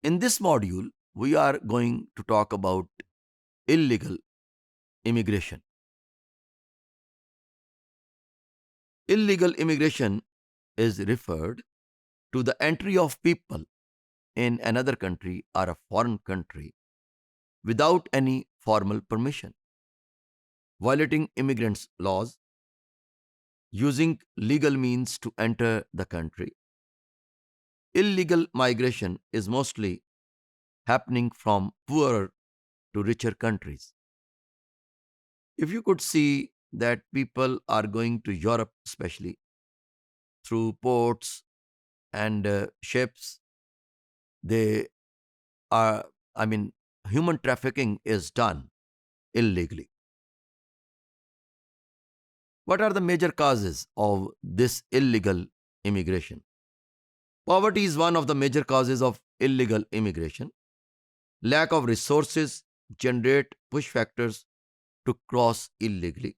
In this module, we are going to talk about illegal immigration. Illegal immigration is referred to the entry of people in another country or a foreign country without any formal permission, violating immigrants' laws, using legal means to enter the country. Illegal migration is mostly happening from poorer to richer countries. If you could see that people are going to Europe, especially through ports and ships, they are, I mean, human trafficking is done illegally. What are the major causes of this illegal immigration? Poverty is one of the major causes of illegal immigration. Lack of resources generate push factors to cross illegally.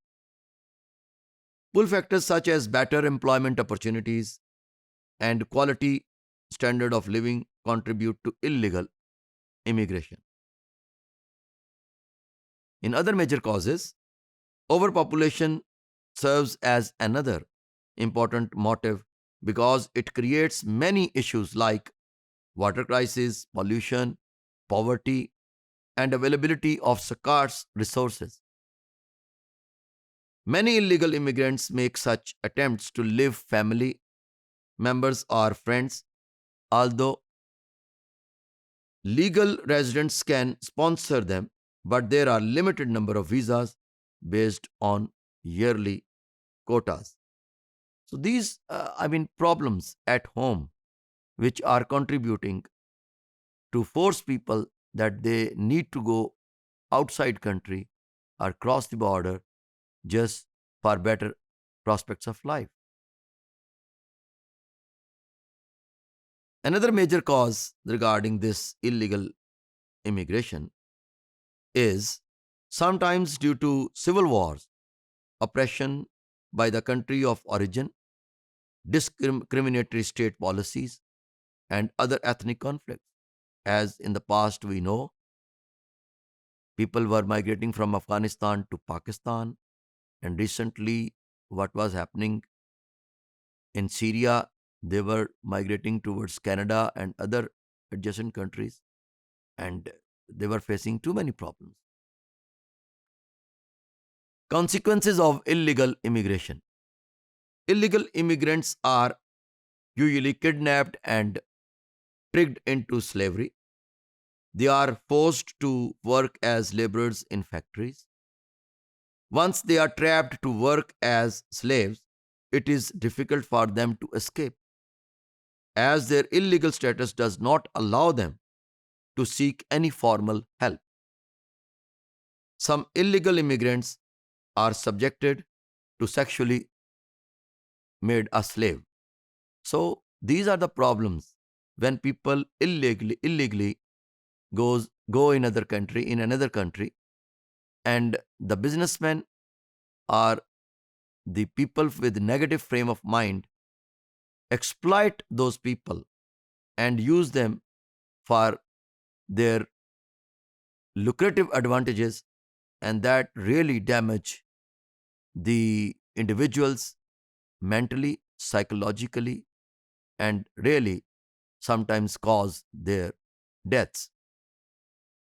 Pull factors such as better employment opportunities and quality standard of living contribute to illegal immigration. In other major causes, overpopulation serves as another important motive because it creates many issues like water crisis, pollution, poverty, and availability of scarce resources. Many illegal immigrants make such attempts to live family members or friends, although legal residents can sponsor them, but there are limited number of visas based on yearly quotas. So these, problems at home, which are contributing to force people that they need to go outside country or cross the border just for better prospects of life. Another major cause regarding this illegal immigration is sometimes due to civil wars, oppression by the country of origin, discriminatory state policies, and other ethnic conflicts. As in the past, we know people were migrating from Afghanistan to Pakistan, and recently, what was happening in Syria, they were migrating towards Canada and other adjacent countries, and they were facing too many problems. Consequences of illegal immigration. Illegal immigrants are usually kidnapped and tricked into slavery. They are forced to work as laborers in factories. Once they are trapped to work as slaves, it is difficult for them to escape, as their illegal status does not allow them to seek any formal help. Some illegal immigrants are subjected to sexually made a slave. So these are the problems when people illegally go in another country, and the businessmen or the people with negative frame of mind exploit those people and use them for their lucrative advantages, and that really damage the individuals mentally, psychologically, and really sometimes cause their deaths.